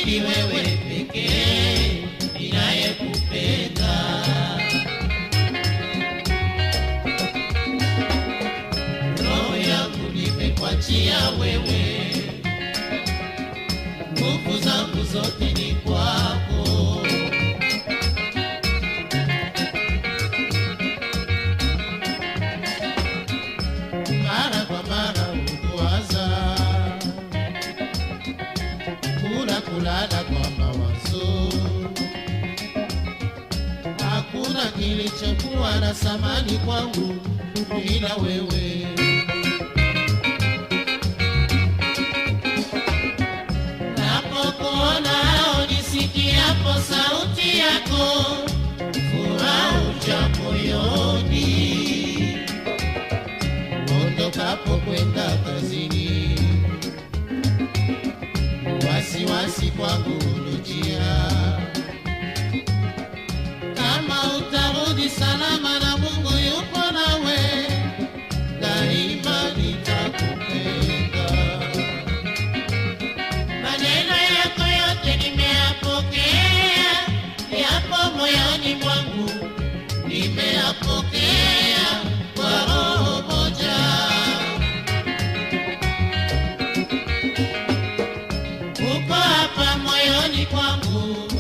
lakini ni wewe pekee ninayekupenda. Roho yangu nimekuachia wewe, nguvu zangu zote ni kwako. Mara kwa mara hukuwaza, kulala kwa mawazo, hakuna kilichokuwa na thamani kwangu bila wewe. Napokuona au nisikiapo sauti yako, furaha hujaa moyoni. Uondokapo kwenda kazini, wasiwasi kwangu hunijia. Kama utarudi salama na Mungu yupo nawe, daima nitakupenda. Maneno yako yote nimeyapokea, yapo moyoni mwangu, nimeyapokea kwa roho moja. Uko hapa moyoni kwangu,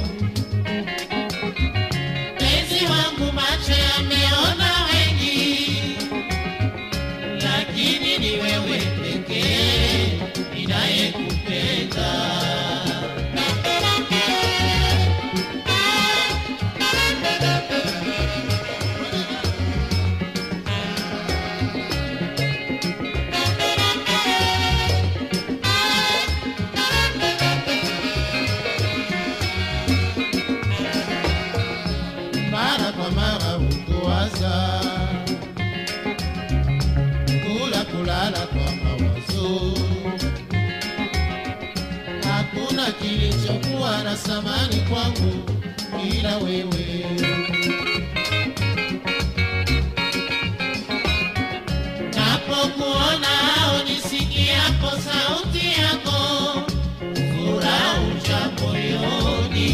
penzi wangu, macho yameona wengi, lakini ni wewe pekee ninayekupenda. Mara kwa mara hukuwaza, kulala kwa mawazo, hakuna kilichokuwa na thamani kwangu bila wewe. Napokuona au nisikiapo sauti yako, furaha hujaa moyoni.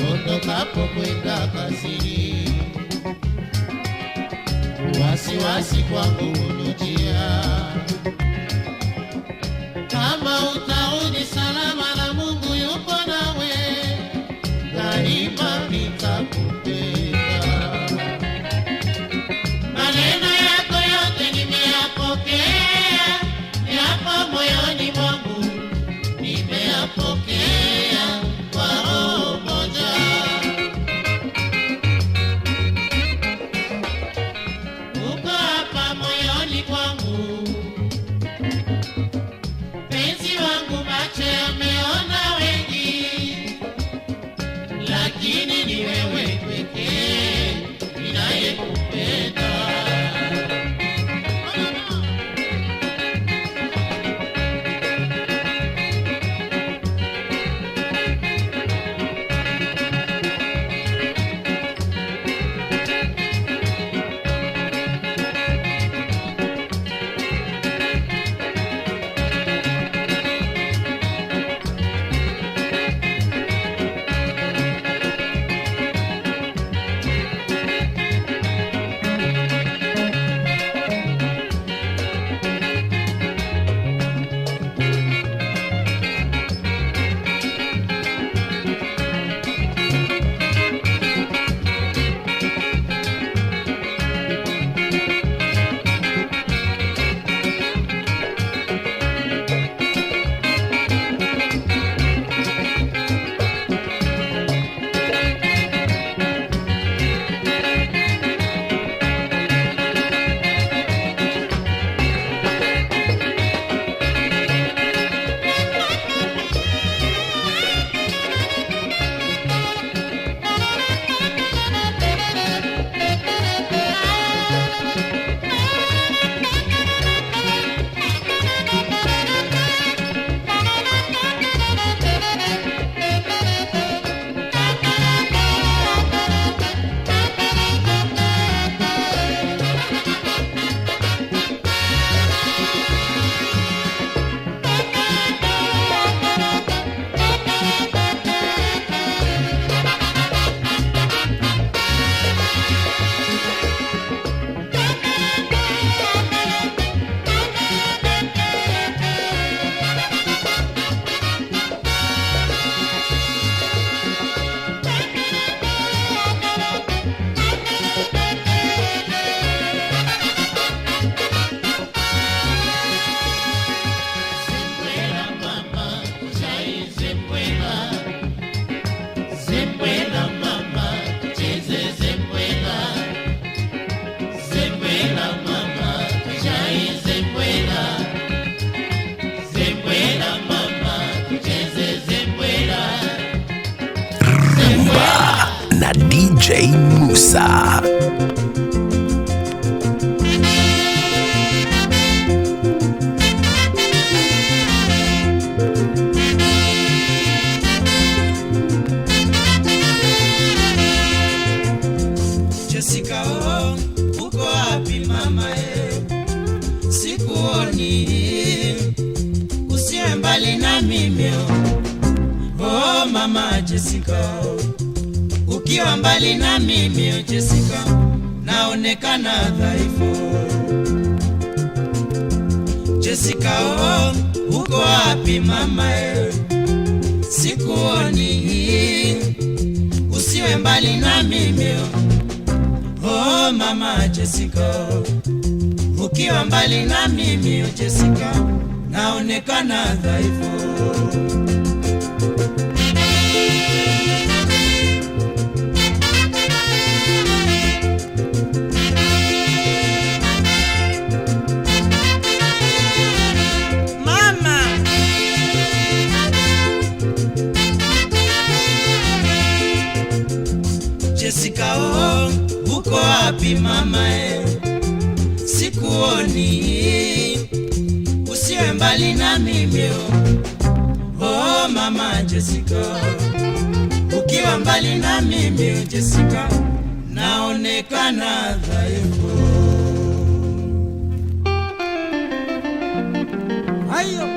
Uondokapo kwenda kazini, wasiwasi kwangu hunijia. Kama utarudi salama na Mungu yupo nawe, daima nitakupenda. Maneno yako yote nimeyapokea, yapo moyoni mwangu, nimeyapokea kwa roho moja. Uko hapa moyoni kwangu, penzi zembwela mama, tucheze zembwela. Na DJ Musa. Jessica, oh, uko wapi mama sikuoni, usiwe mbali na mimi oh mama Jessica, ukiwa mbali na mimi Jessica, naonekana dhaifu. Jessica, oh, uko wapi mama sikuoni, usiwe mbali na mimi oh mama Jessica, ukiwa mbali na mimi Jessica, naonekana dhaifu. Mama Jessica, oh, uko wapi mama sikuoni, usiwe mbali na mimi oh mama Jessica, ukiwa mbali na mimi Jessica, naonekana dhaifu. Ayo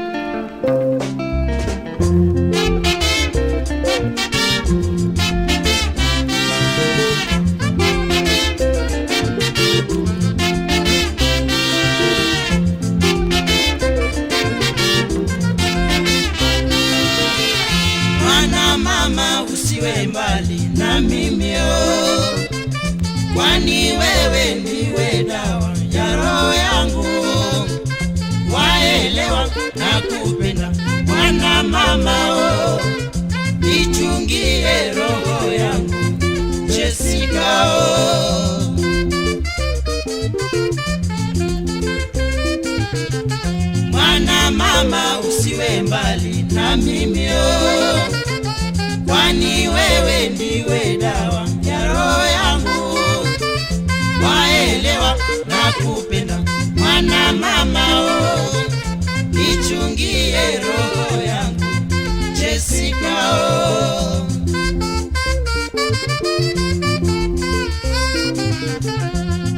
mama, usiwe mbali na mimi kwani wewe ndiwe dawa ya roho yangu, waelewa na kupenda mwana mama nichungie roho yangu Jessica mwana mama, usiwe mbali na mimi kwani wewe ndiwe dawa ya roho yangu, waelewa na kupenda mwana mama nichungie roho yangu Jessica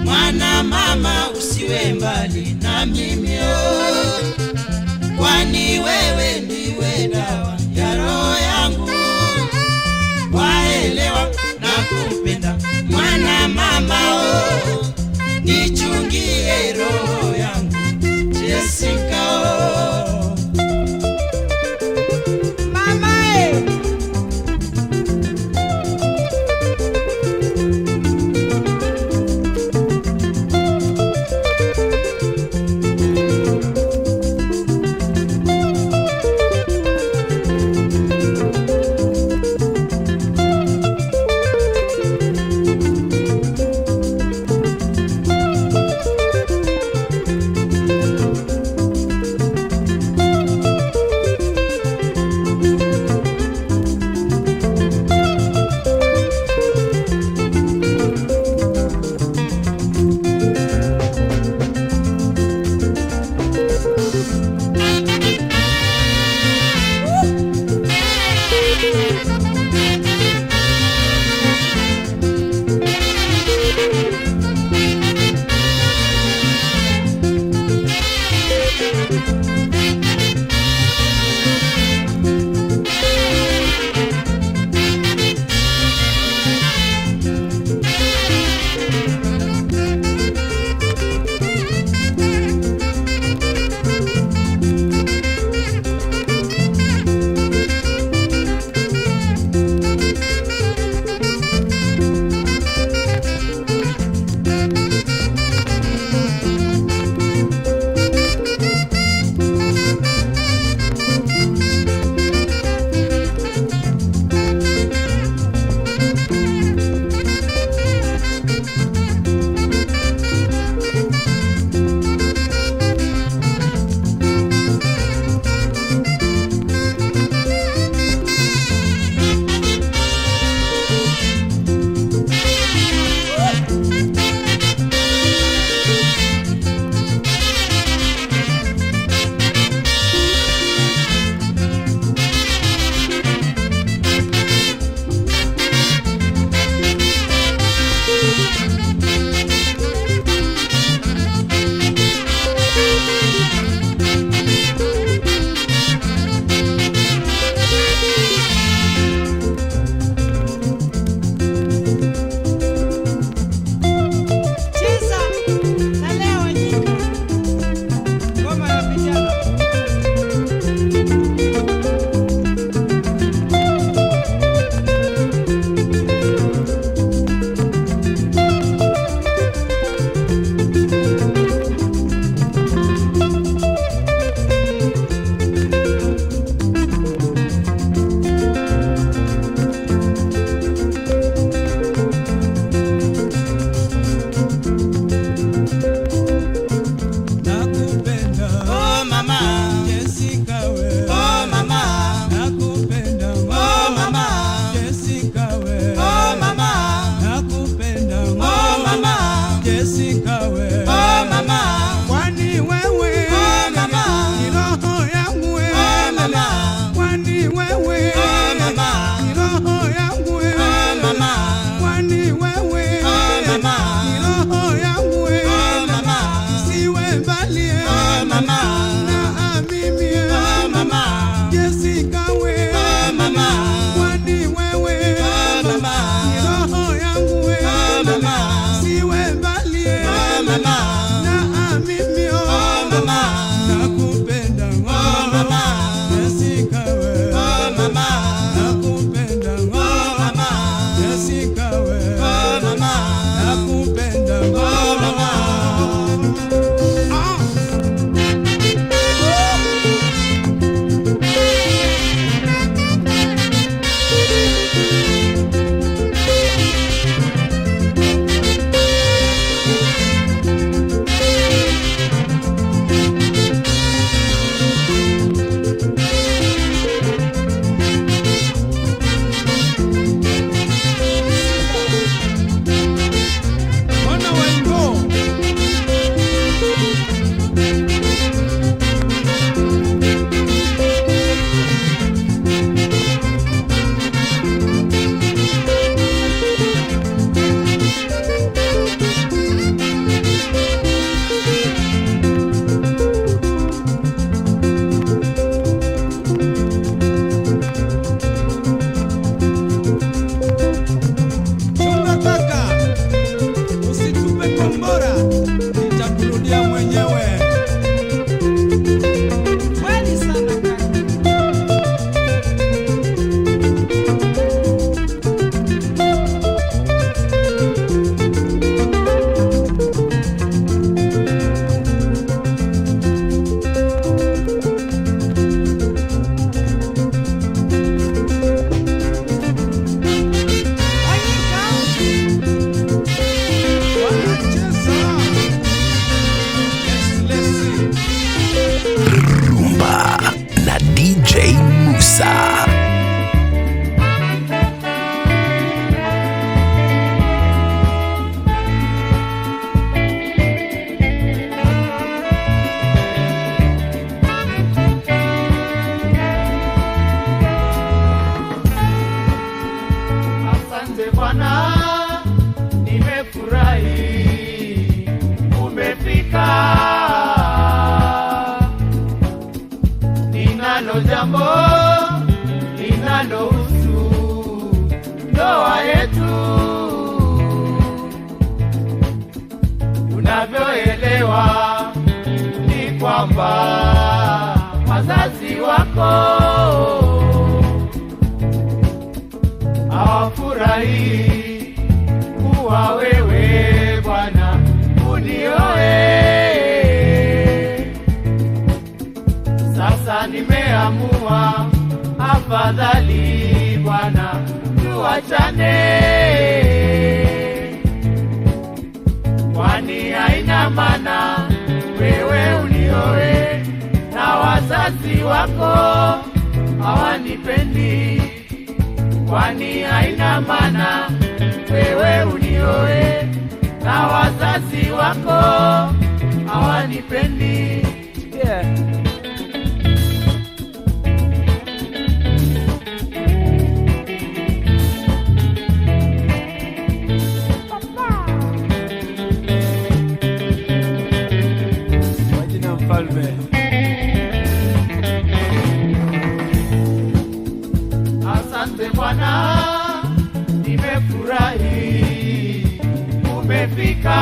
mwana mama, usiwe mbali na mimi kwani wewe ndiwe dawa ya roho yangu, waelewa na kupenda mwana mama nichungie roho yangu Jessica mama ninalo jambo linalohusu ndoa yetu. Unavyoelewa ni kwamba wazazi wako hawafurahi kuwa wewe bwana unioe. Sasa nimeamua afadhali bwana tuachane, kwani haina maana wewe unioe na wazazi wako hawanipendi. Kwani haina maana wewe unioe na wazazi wako hawanipendi. Yeah. Wajina mfalme. Asante Bwana, nimefurahi umefika.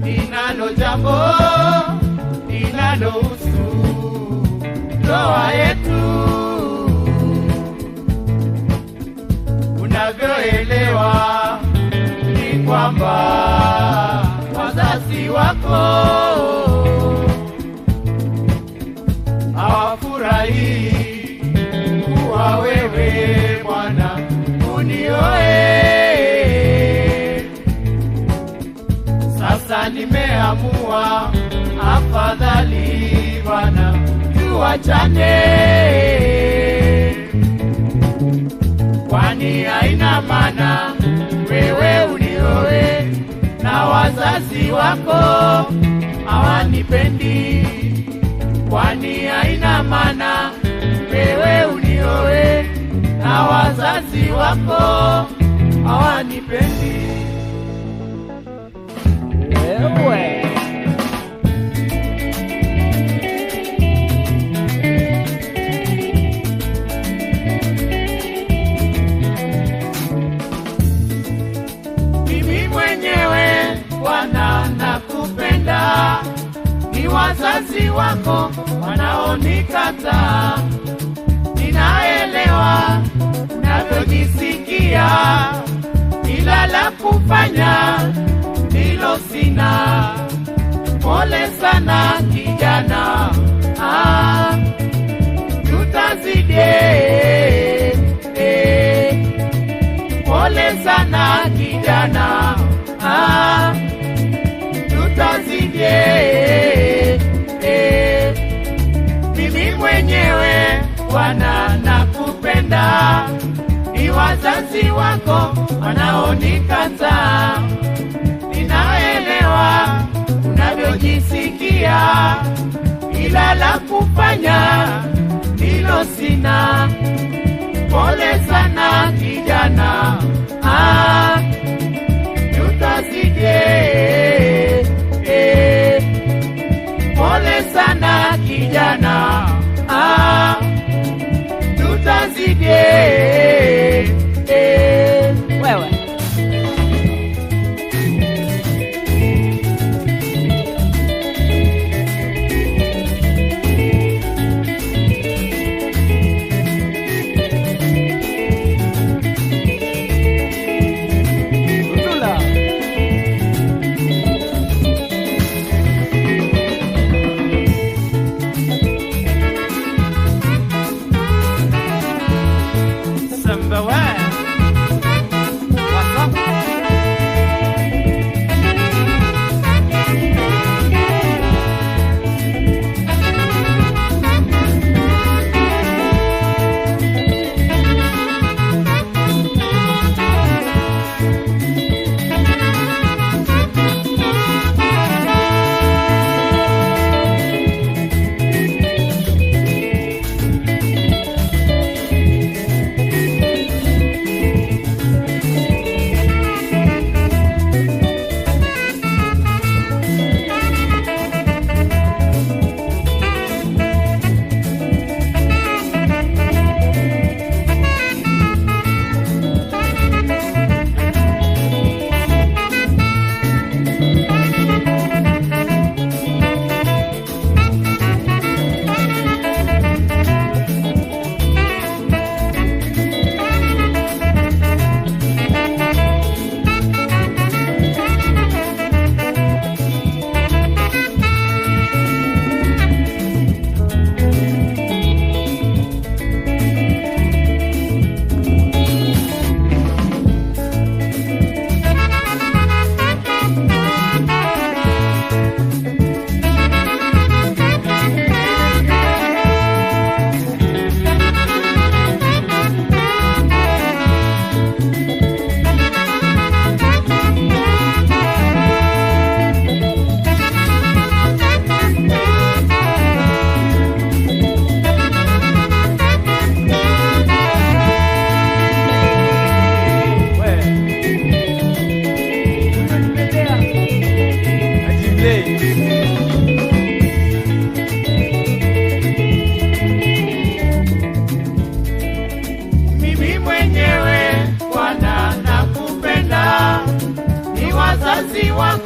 Ninalo jambo linalohusu ndoa yetu. Unavyoelewa ni kwamba wazazi wako hawafurahi kuwa wewe bwana unioe. Sasa nimeamua afadhali bwana tuachane, kwani haina maana wewe unioe na wazazi wako hawanipendi. Kwani haina maana wewe unioe na wazazi wako hawanipendi. Wewe mimi mwenyewe bwana nakupenda, ni wazazi wako wanaonikataa. Ninaelewa unavyojisikia, ila la kufanya hilo sina. Pole sana kijana, tutazidi. Pole sana kijana, tutazidi. Mimi mwenyewe bwana nakupenda, ni wazazi wako wanaonikataa. Ninaelewa unavyojisikia, ila la kufanya hilo sina. Pole sana kijana, tutazidi. Pole sana kijana, tutazidi. Wewe Samba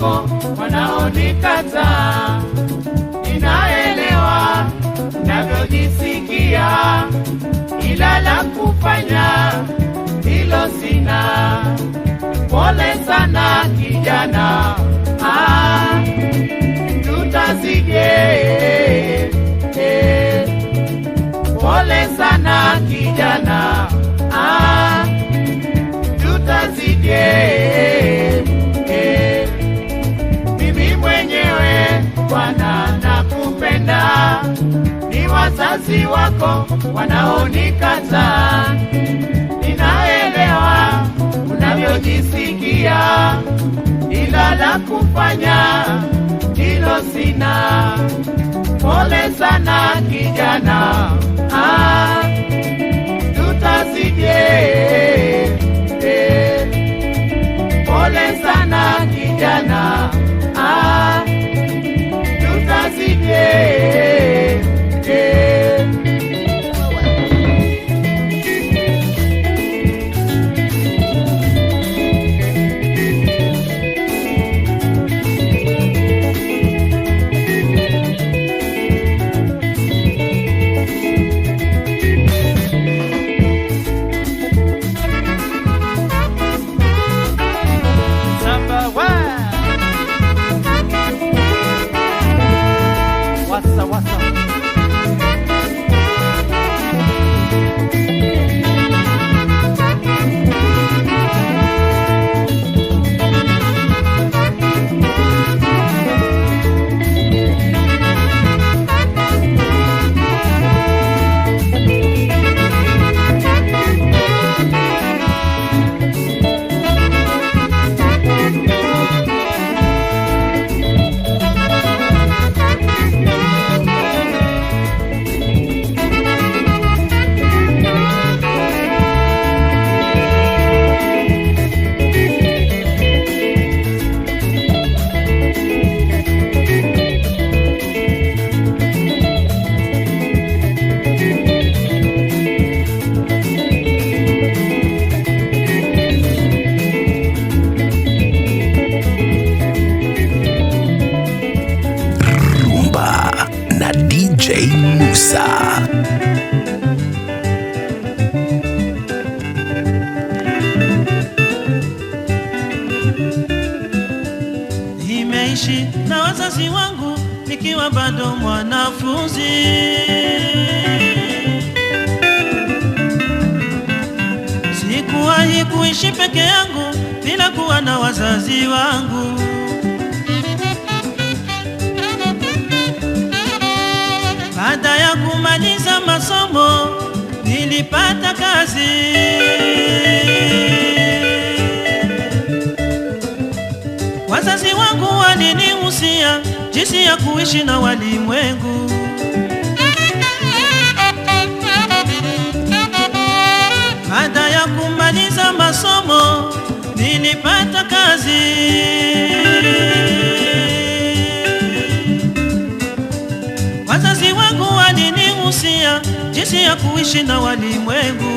wako wanaonikataa. Ninaelewa unavyojisikia, ila la kufanya hilo sina. Pole sana kijana, tutazije. Pole sana kijana, tutazije. Mimi mwenyewe Bwana nakupenda, ni wazazi wako wanaonikataa. Ninaelewa unavyojisikia, ila la kufanya hilo sina. Pole sana kijana, tutazije. Pole sana kijana, tutazije. DJ Musa. Nimeishi na wazazi wangu nikiwa bado mwanafunzi. Sikuwahi kuishi peke yangu bila kuwa na wazazi wangu. Baada ya kumaliza masomo nilipata kazi. Wazazi wangu walinihusia jinsi ya kuishi na walimwengu. Baada ya kumaliza masomo nilipata kazi. Wazazi wangu walinihusia jinsi ya kuishi na walimwengu.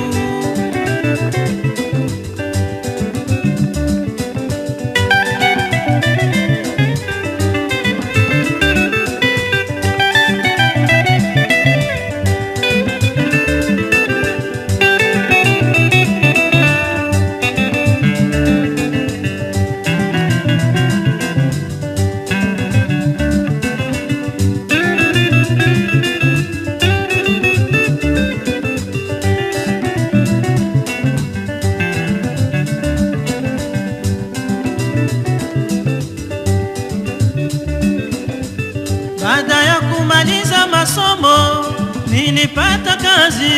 Baada ya kumaliza masomo nilipata kazi.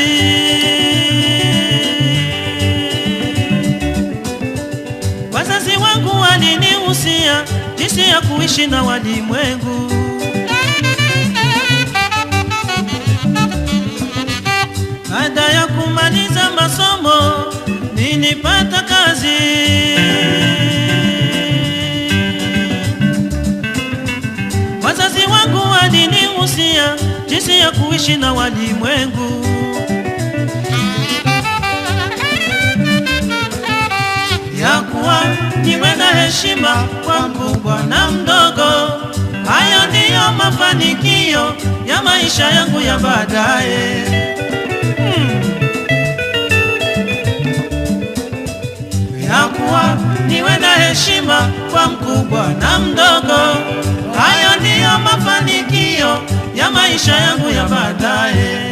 Wazazi wangu walinihusia jinsi ya kuishi na walimwengu. Baada ya kumaliza masomo nilipata kazi. Wazazi wangu walinihusia jinsi ya kuishi na walimwengu. ya kuwa niwe na heshima kwa mkubwa na mdogo. Hayo ndiyo mafanikio ya maisha yangu ya baadaye. Ya kuwa niwe na heshima kwa mkubwa na mdogo. Hayo ndiyo mafanikio ya maisha yangu ya baadaye.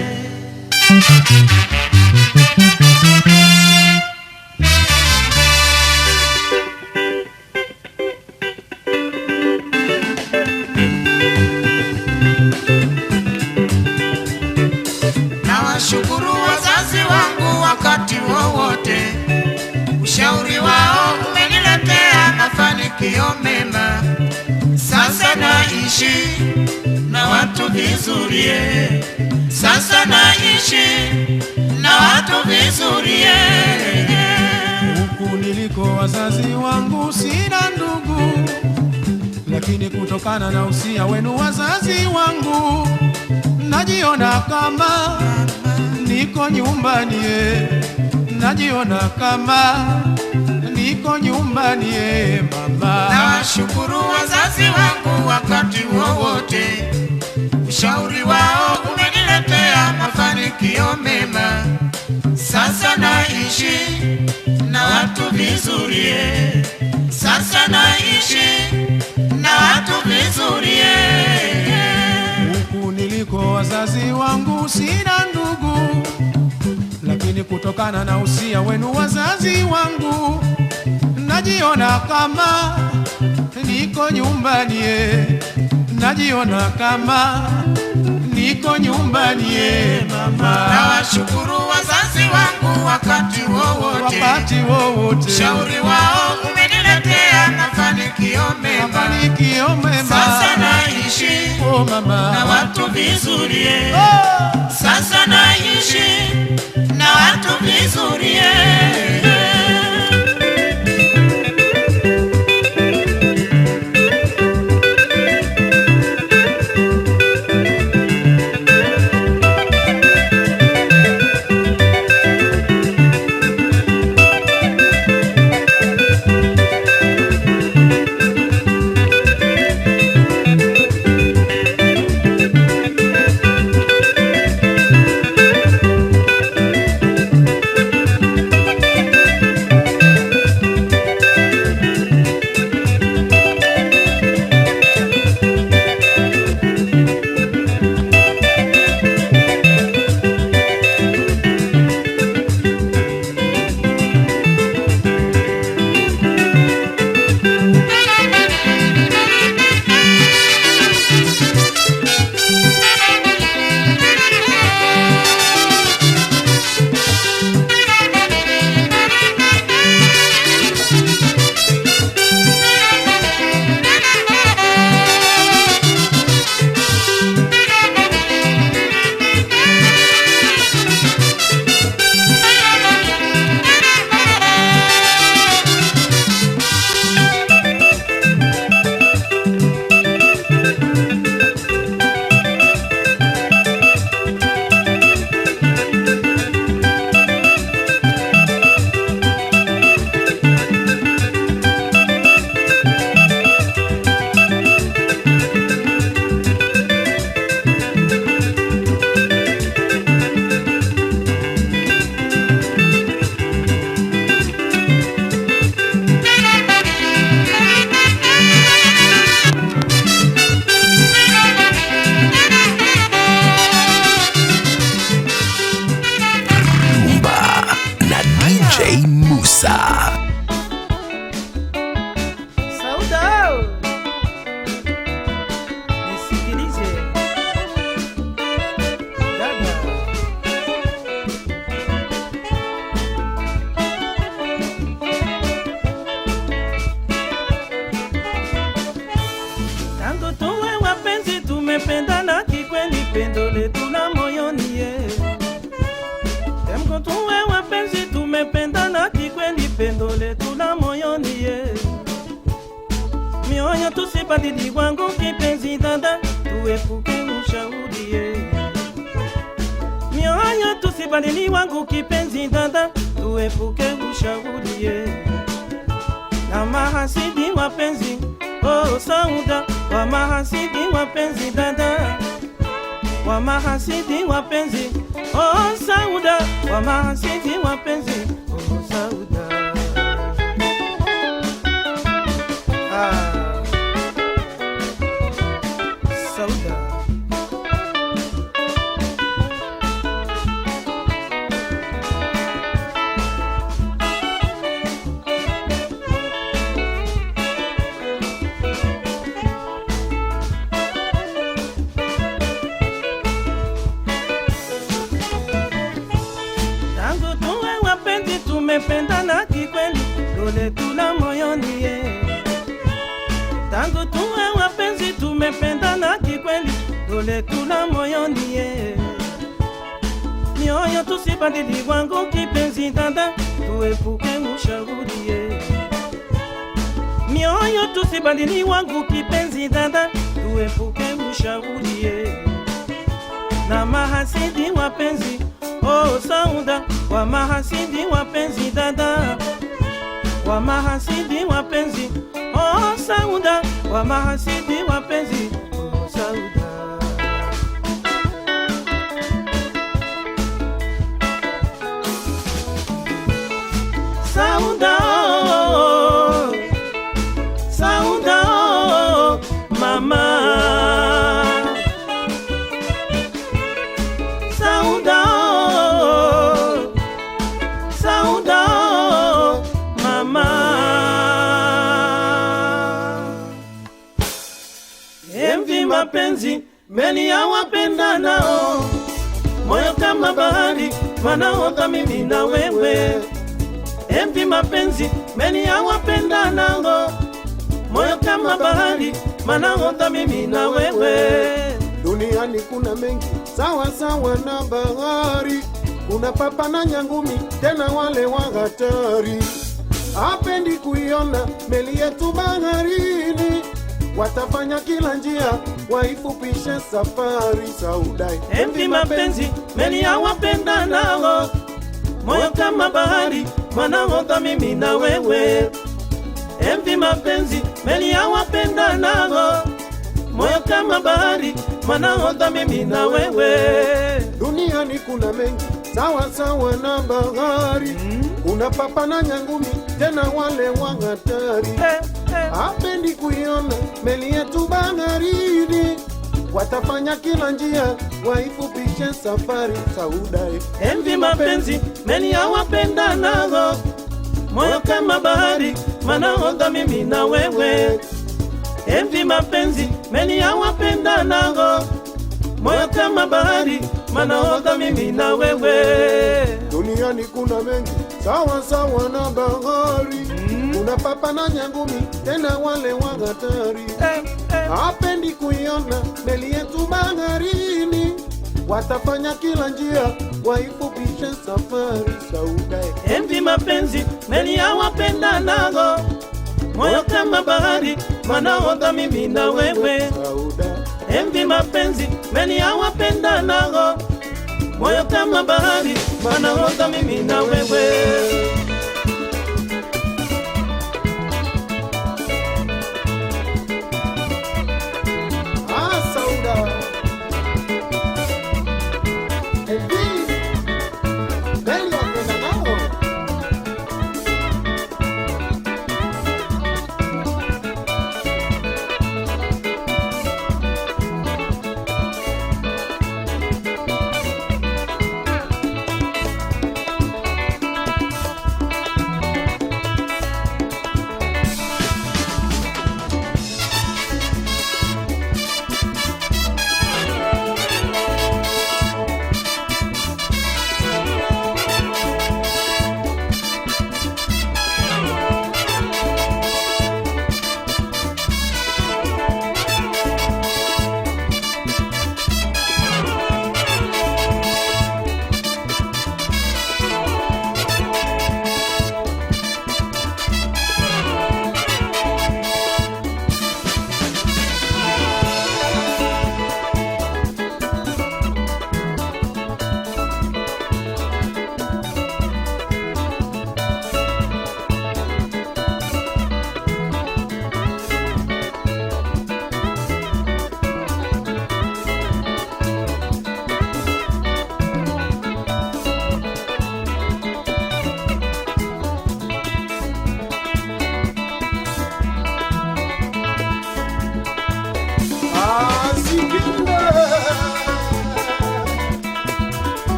Nawashukuru wazazi wangu wakati wowote, ushauri wao umeniletea mafanikio mema. Sasa naishi na watu vizuri, sasa naishi na watu vizuri. Huku niliko wazazi wangu sina ndugu, lakini kutokana na usia wenu wazazi wangu, najiona kama niko nyumbani, najiona kama niko nyumbani mama. Nawashukuru wazazi wangu wakati wowote, ushauri wao umeniletea mafanikio mema. Sasa naishi na watu vizuri, sasa naishi na watu vizuri. Huku niliko wazazi wangu sina ndugu, lakini kutokana na usia wenu wazazi wangu, najiona kama niko nyumbani, najiona kama niko nyumbani mama. Nawashukuru wazazi wangu wakati wowote, wakati wowote, ushauri wao umeniletea mafanikio mema. mafanikio mema. Sasa naishi mama na watu vizuri, sasa naishi na watu vizuri. tumependana kikweli, pendo letu la moyoni Temko tuwe wapenzi, tumependana kikweli, pendo letu la moyoni Mioyo tusibadili wangu kipenzi dada, tuepuke ushauri Mioyo tusibadili wangu kipenzi dada, tuepuke ushauri na mahasidi wapenzi, oh Sauda, wa mahasidi wapenzi dada, wa mahasidi wapenzi, oh Sauda, wa mahasidi wapenzi, oh Sauda. Sauda. Tangu tuwe wapenzi tumependana kikweli, dole tuna moyoni ye. Tangu tuwe wapenzi tumependana kikweli, dole tuna moyoni ye. Mioyo tusibadili wangu kipenzi dada, tuepuke ushauri ye. Mioyo tusibadili wangu kipenzi dada, tuepuke ushauri ye. Na mahasidi wapenzi, oh Sauda, wa mahasidi wapenzi dada, wa mahasidi wapenzi, oh Sauda, wa mahasidi wapenzi, oh Sauda. Sauda, oh, Sauda, oh, mama. Sauda, oh, Sauda, oh, mama. Envi mapenzi meni ya wapenda nao, moyo kama bahari wanaota mimi na wewe. Envi mapenzi meni ya wapenda nao, moyo kama bahari wanaota mimi na wewe. Duniani kuna mengi sawa sawa na bahari, kuna papa na nyangumi tena wale wa hatari. Hapendi kuiona meli yetu baharini, watafanya kila njia waifupishe safari. Sauda, envi mapenzi meli ya wapenda nao, moyo kama bahari wanaota mimi na wewe. Envi mapenzi meli ya wapenda nao, moyo kama bahari wanaota mimi na wewe. Duniani kuna mengi sawa sawa na bahari, kuna papa na nyangumi tena wale wa hatari. Hapendi kuiona meli yetu baharini, watafanya kila njia waifupishe safari. Sauda, envi mapenzi meli ya wapenda nao, moyo kama bahari wanaota mimi na wewe. Envi mapenzi meli ya wapenda nao, moyo kama bahari wanaota mimi na wewe. Duniani kuna mengi sawa sawa na bahari, kuna papa na nyangumi tena wale wa hatari. Hapendi kuiona meli yetu baharini, watafanya kila njia waifupishe safari. Sauda, envi mapenzi meli ya wapenda nao, moyo kama bahari wanaota mimi na wewe. Sauda, Envi mapenzi meli ya wapenda nao, moyo kama bahari wanaota mimi na wewe. Sauda, envi meli wapenda nao.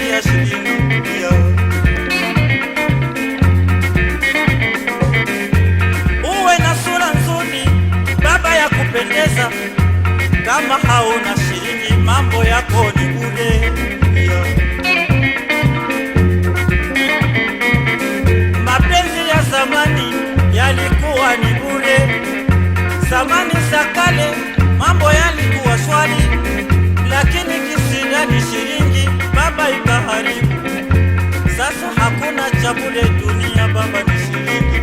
kuniletea shilingi ya. Uwe na sura nzuri baba ya kupendeza, kama hauna shilingi mambo yako ni bure ya. Mapenzi ya zamani yalikuwa ni bure, zamani za kale mambo yalikuwa swali, lakini kisirani shilingi baba ikaharibu. Sasa hakuna cha bure dunia baba, ni shilingi.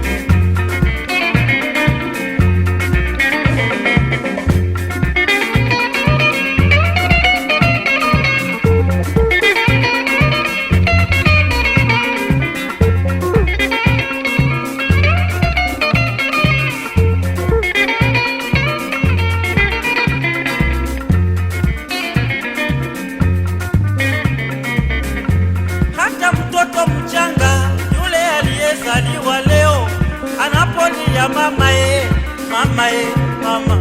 Aliyezaliwa leo anapolia mama mama,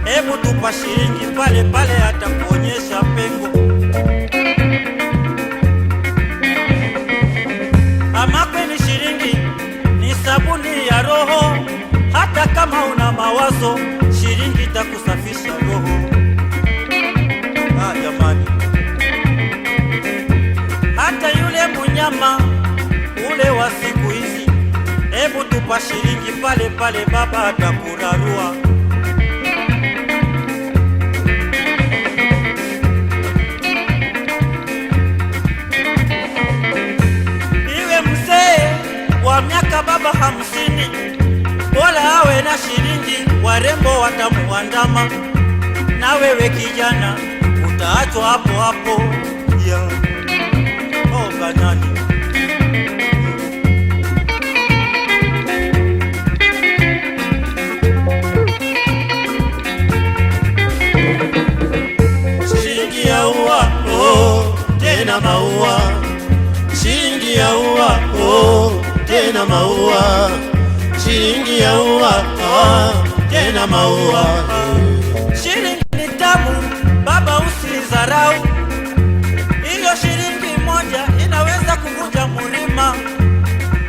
hebu tupa shilingi pale pale, atakuonyesha pengo. Ama kweli shilingi ni sabuni ya roho, hata kama una mawazo shilingi itakusafisha roho. Jamani, hata yule munyama ule wa siku hizi, hebu tupa shilingi pale pale baba, atakurarua. Iwe mzee wa miaka baba 50, bora awe na shilingi, warembo watamuandama, na wewe kijana utaachwa hapo hapo ya. Oh banani, shilingi ya ua, oh, tena maua. Shilingi ya ua, oh, tena maua. Shilingi ya ua, tena maua. Shilingi ni tamu baba, usidharau. Hiyo shilingi moja inaweza kuvunja mlima.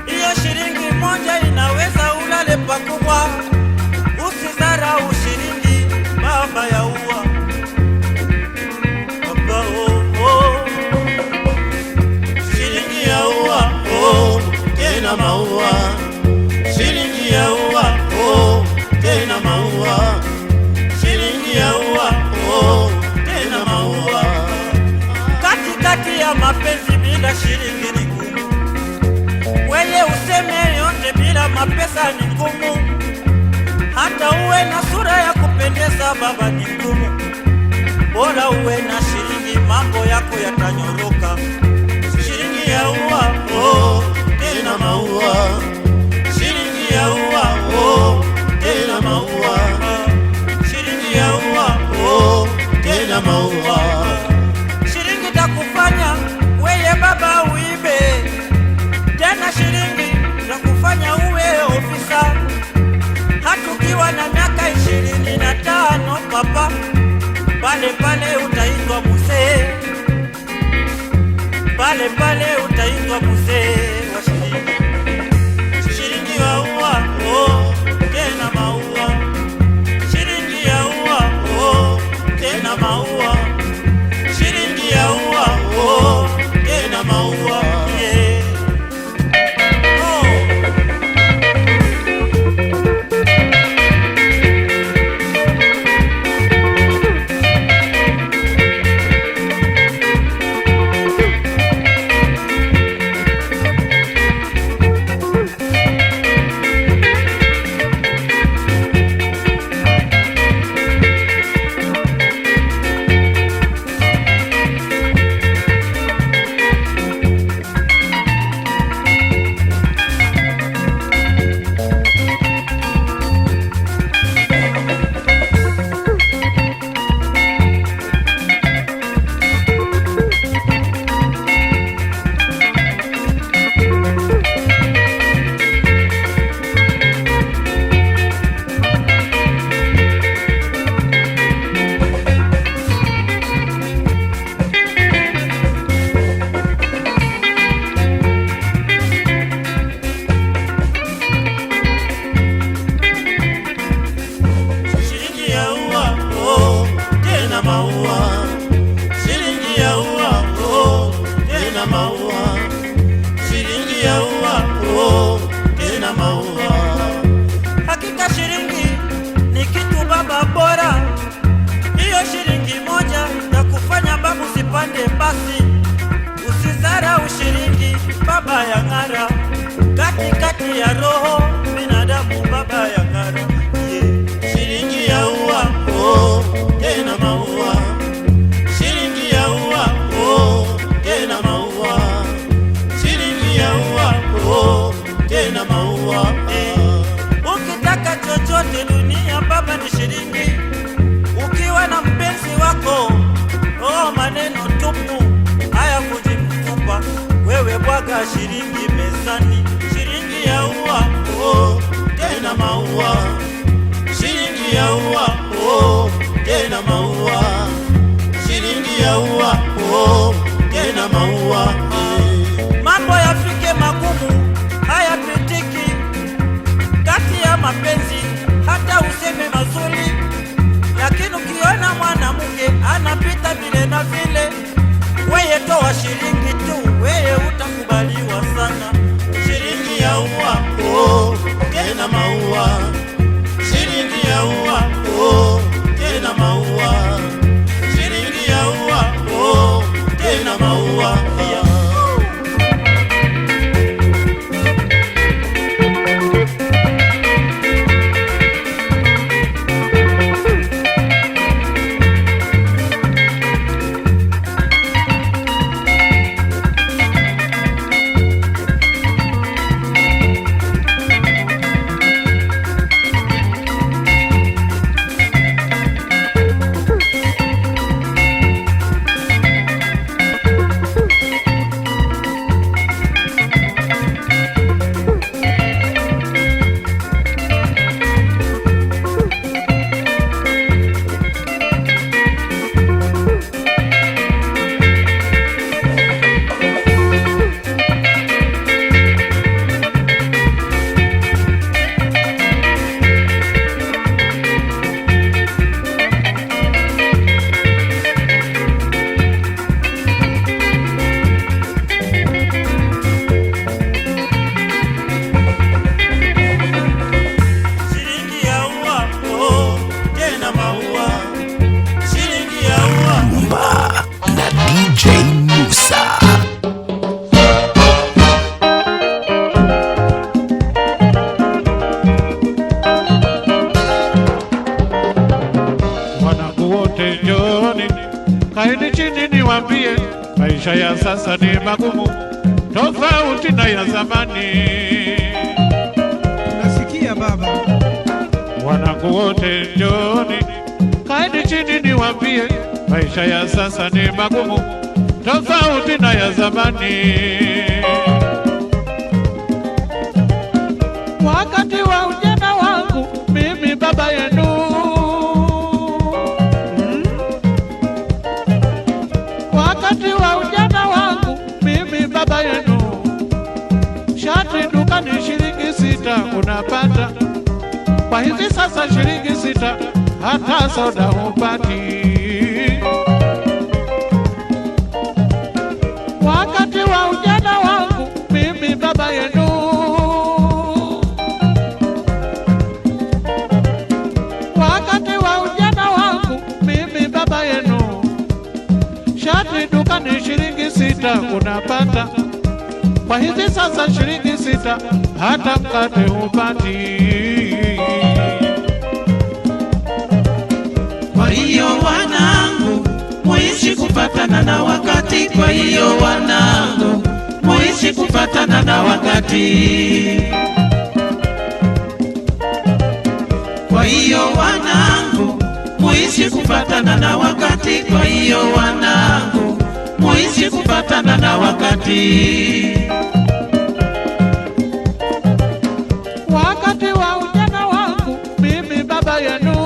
Hiyo shilingi moja inaweza ulale pakubwa. Usidharau shilingi baba ya ua. Baba shilingi ya ua, oh, tena maua. Shilingi ya ua, oh, tena maua. Shilingi ya ua, oh, tena maua. Katikati ya mapenzi bila shilingi ni ngumu. Wewe useme yote bila mapesa ni ngumu. Hata uwe na sura ya kupendeza baba ni ngumu. Bora uwe na shilingi, mambo yako yatanyoroka. Shilingi ya ua, oh, tena maua. Shilingi ya ua, oh, tena maua. Shilingi ya ua, oh, tena maua. Shilingi takufanya weye baba uibe, tena shilingi takufanya uwe ofisa. Hatukiwa na miaka 25 papa, pale pale utaitwa mzee, pale pale utaitwa mzee wa shilingi. Shilingi ya ua, oh, tena maua. Shilingi ya ua, oh, tena maua. Shilingi ya ua, oh, tena maua, yeah. Oh. weka shilingi mezani, shilingi ya ua, oh, tena maua, shilingi ya ua, oh, tena maua, shilingi ya ua, oh, tena maua. Mambo yafike magumu hayapitiki kati ya mapenzi, hata useme mazuri, lakini ukiona mwanamke anapita vile na vile, weye toa shilingi tu, weye utakubaliwa sana. Shilingi ya ua, oh, tena maua, shilingi ya ua, oh, tena maua, shilingi ya ua, oh, tena maua. Kaeni chini niwaambie, maisha ya sasa ni magumu, tofauti na ya zamani. Nasikia baba. Wanangu wote njooni, kaeni chini niwaambie, maisha ya sasa ni magumu, tofauti na ya zamani. Wakati wa ujana wangu mimi baba yenu, wakati wa ujana wangu mimi baba yenu, shati dukani shilingi 6 unapata, kwa hivi sasa shilingi 6 hata soda hupati. Wakati wa ujana wangu mimi baba yenu, wakati wa ujana wangu mimi baba yenu, shati dukani shilingi 6 unapata, kwa hivi sasa shilingi 6 hata mkate hupati. Kwa hiyo wanangu, muishi kupatana na wakati. Kwa hiyo wanangu, muishi kupatana na wakati. Kwa hiyo wanangu, muishi kupatana na wakati. Kwa hiyo wanangu, muishi kupatana na wakati. Wakati wa ujana wangu mimi baba yenu,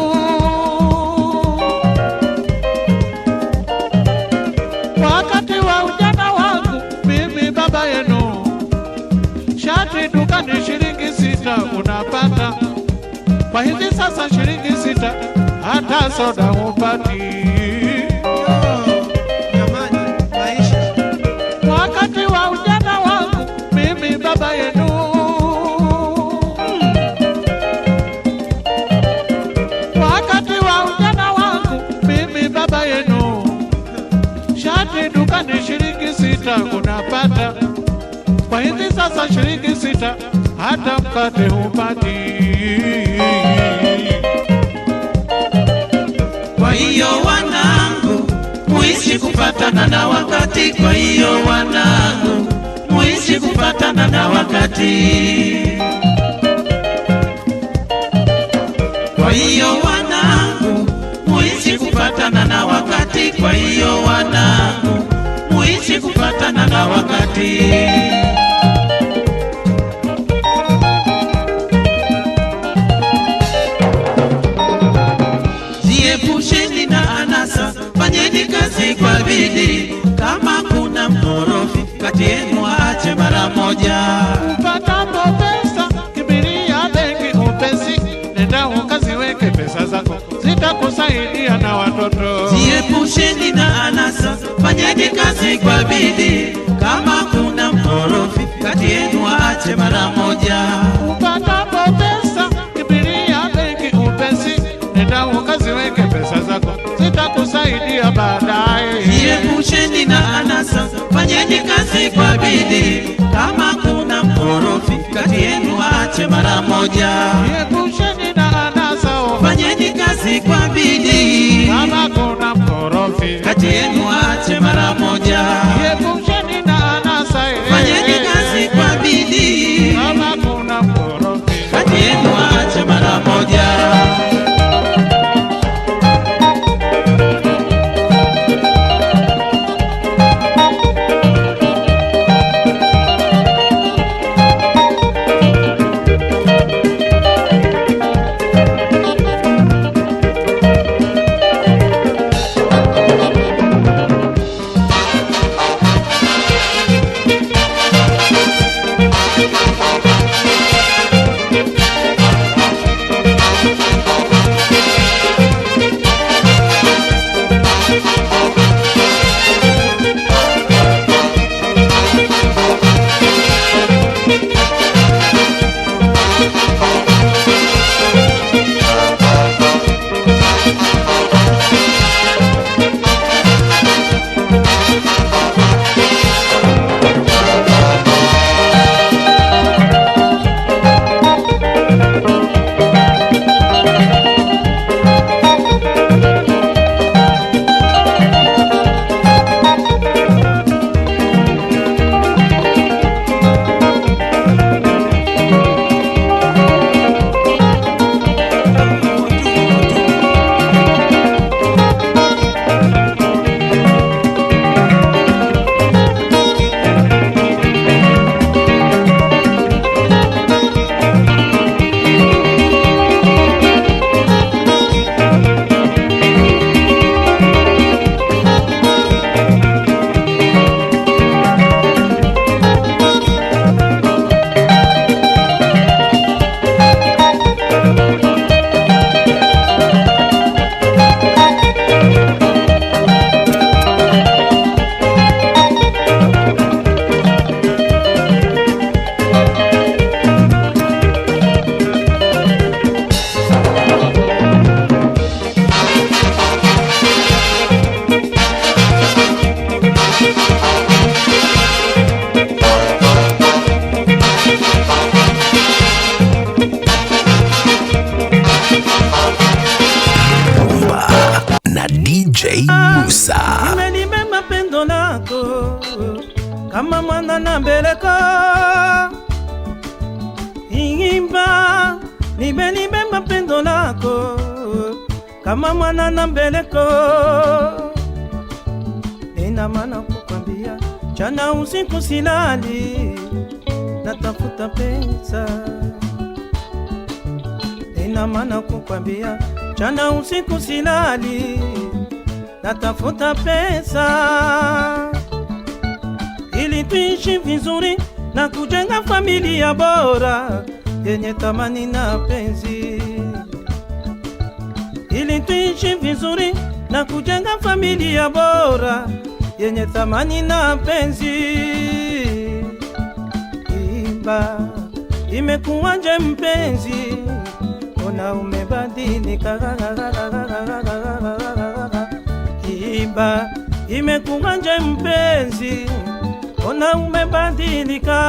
wakati wa ujana wangu mimi baba yenu, shati dukani shilingi 6 unapata, kwa hivi sasa shilingi 6 hata soda hupati. Jamani, maisha. Wakati wa ujana wangu mimi baba yenu, wakati wa ujana wangu mimi baba yenu, shati dukani shilingi 6 unapata, kwa hivi sasa shilingi 6 hata mkate hupati. Kwa hiyo wanangu, muishi kupatana na wakati. Kwa hiyo wanangu, muishi kupatana na wakati. Kwa hiyo wanangu, muishi kupatana na wakati. Kwa hiyo wanangu, muishi kupatana na wakati. bidii. Kama kuna mkorofi kati yenu aache mara moja. Upatapo pesa kimbilia benki upesi, nenda ukaziweke pesa zako, zitakusaidia na watoto. Jiepusheni na anasa, fanyeni kazi kwa bidii. Kama kuna mkorofi kati yenu aache mara moja. Upatapo pesa kimbilia benki upesi, nenda ukaziweke pesa zako, zitakusaidia baadaye. Jiepusheni na anasa, fanyeni kazi kwa bidii. Kama kuna mkorofi kati yenu aache mara moja. Jiepusheni na anasa, Fanyeni kazi kwa bidii. kama kuna mkorofi Kati yenu aache mara moja. Jiepusheni na anasa, Fanyeni kazi kwa bidii. kama kuna mkorofi Kati yenu aache mara moja. Nimelibeba pendo lako kama mwana na mbeleko. Imba, nimelibeba pendo lako kama mwana na mbeleko. Nina maana kukwambia jana usiku silali, natafuta pesa. Nina maana kukwambia jana usiku silali, natafuta pesa ili tuishi vizuri na kujenga familia bora yenye thamani na penzi. Ili tuishi vizuri na kujenga familia bora yenye thamani na penzi. Imba, imekuwaje mpenzi, ona umebadilika. Imba, imekuwaje mpenzi, ona umebadilika.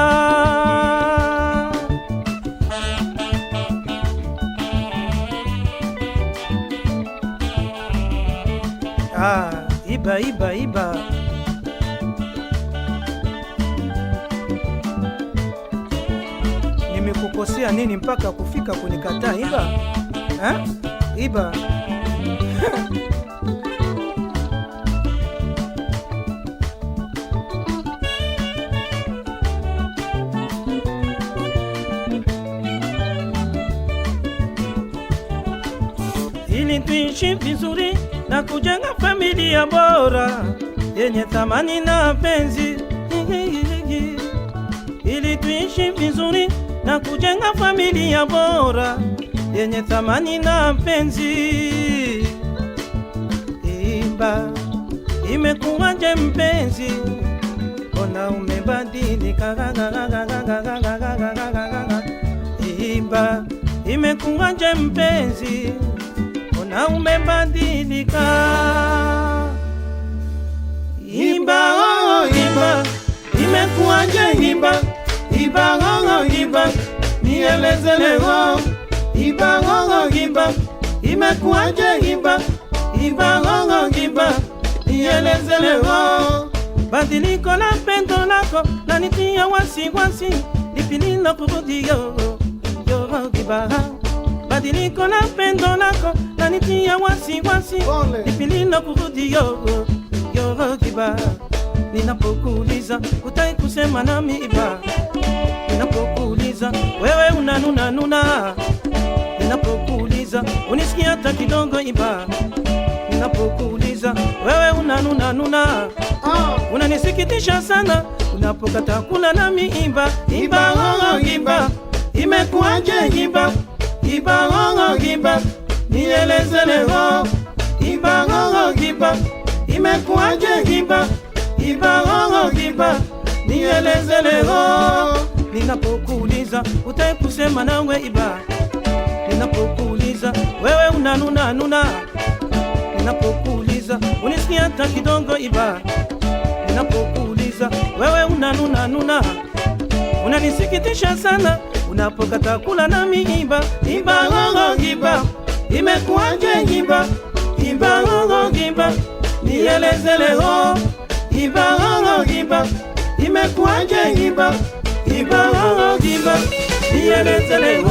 Iba, iba, iba. Nimekukosea nini mpaka kufika kunikataa? Iba, ha? Iba. Ili tuishi vizuri na kujenga familia bora yenye thamani na penzi, ili tuishi vizuri na kujenga familia bora yenye thamani na penzi. Imba, imekuwaje mpenzi, mbona umebadilika? Imba, imekuwaje mpenzi, mbona umebadilika? Imba, oh, imba, imekuwaje? Imba, imba, oh, imba, nieleze leo. Imba, oh, imba, imekuwaje? Imba, imba, oh, imba, nieleze leo. Badiliko la pendo lako lanitia wasiwasi, lipi lilokurudio yo Kiba? Badiliko la pendo lako lanitia wasiwasi, lipi lilokurudio yo Kiba? Ninapokuuliza utaki kusema nami Iba, ninapokuuliza wewe unanuna, ninapokuuliza unisikia hata kidogo Iba, ninapokuuliza wewe unanuna, unanisikitisha sana unapokata kula nami Iba. Iba, oh, Iba, imekuwaje? Iba, Iba, oh, Iba, nieleze leo. Iba, oh, Iba, imekuwaje? Iba, Iba, oh, Iba, nieleze leo. Ninapokuuliza utaki kusema nawe Iba, ninapokuuliza wewe unanuna, ninapokuuliza unisikia hata kidogo Iba, ninapokuuliza wewe unanuna, unanisikitisha sana unapokata kula nami Iba. Iba, oh, Iba, imekuwaje? Iba, Iba, oh, Iba, nieleze leo. Iba, oh, Iba, imekuwaje? Iba, Iba, oh, Iba, nieleze leo.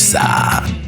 Musa.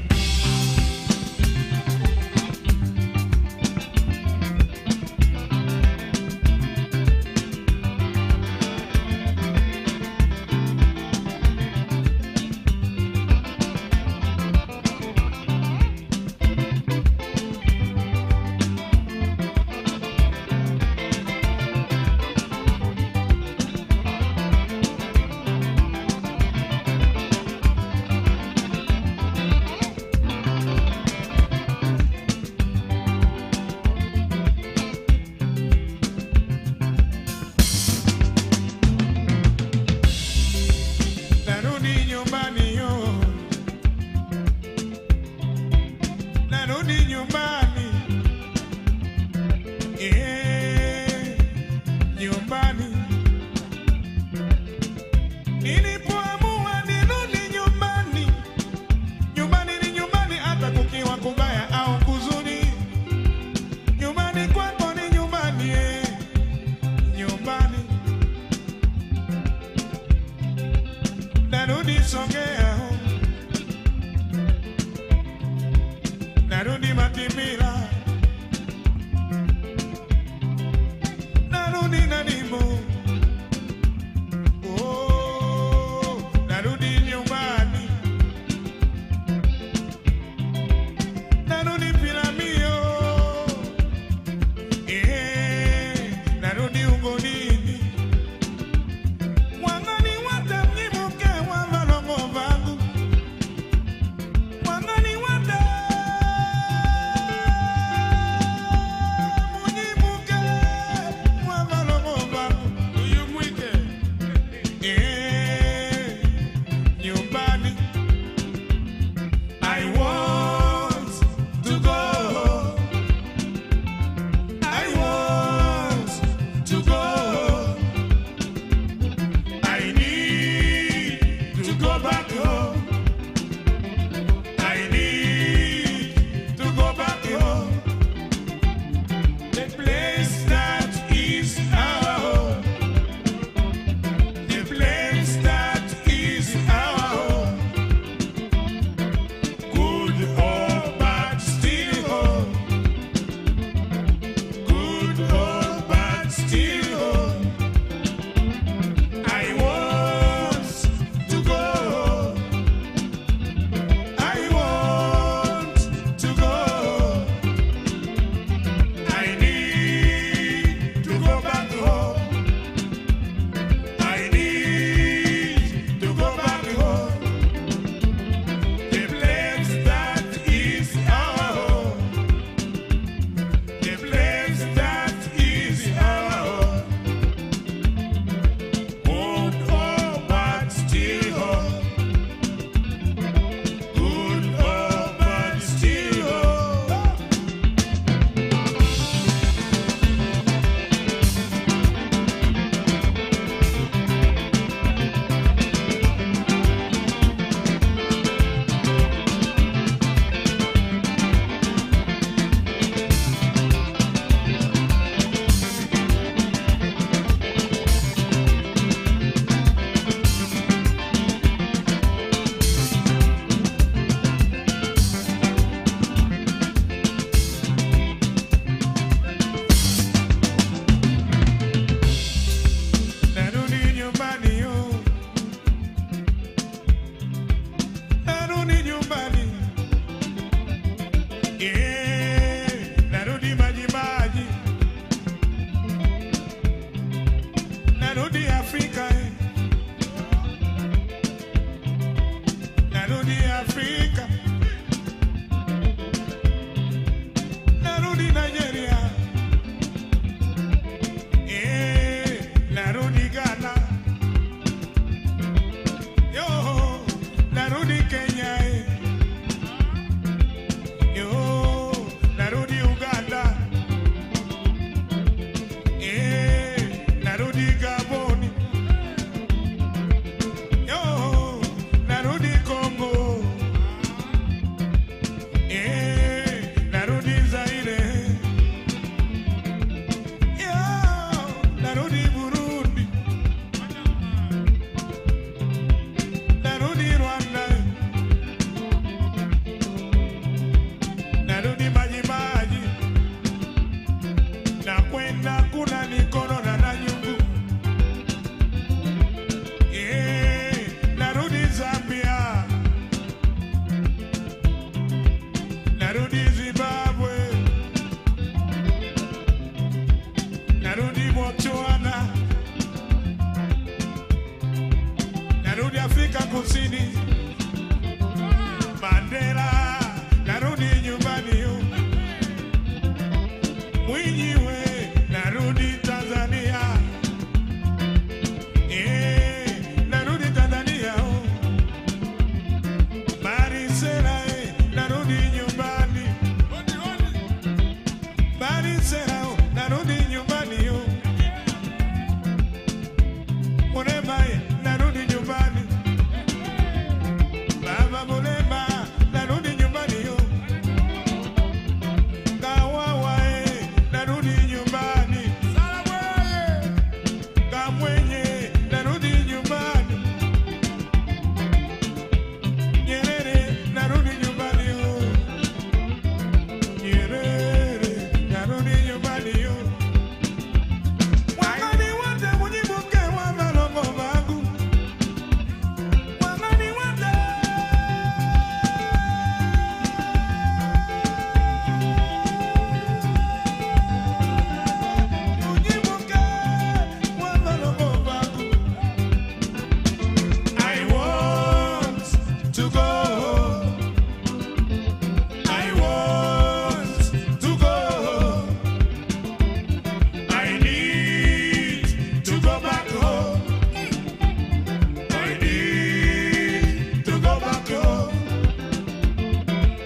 narudi Afrika Kusini. Mandela, narudi nyumbani yo. Mwinyi we, narudi Tanzania. Narudi Tanzania oh. Marisela narudi nyumbani. Marisela narudi nyumbani yo. Mulema narudi nyumbani. Baba Mulema narudi nyumbani yo. Kawawa narudi nyumbani. Kamwenye narudi nyumbani. Nyerere narudi nyumbani yo. Nyerere narudi nyumbani yo. Wangani wote munyibuke wa malongo vangu. Wangani wote munyibuke wa malongo vangu. I want to go home. I want to go home. I need to go back home. I need to go back home.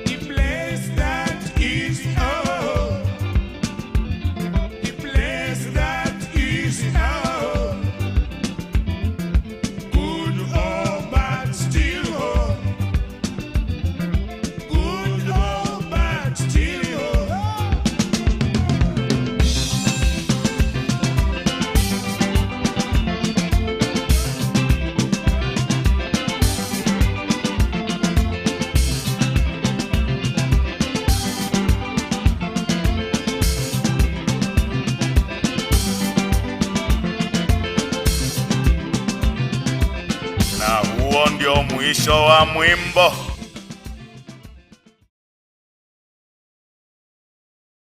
The place that is home. The place that is home. Good or bad, still home. Good or bad, still home. Na huo ndio mwisho wa mwimbo.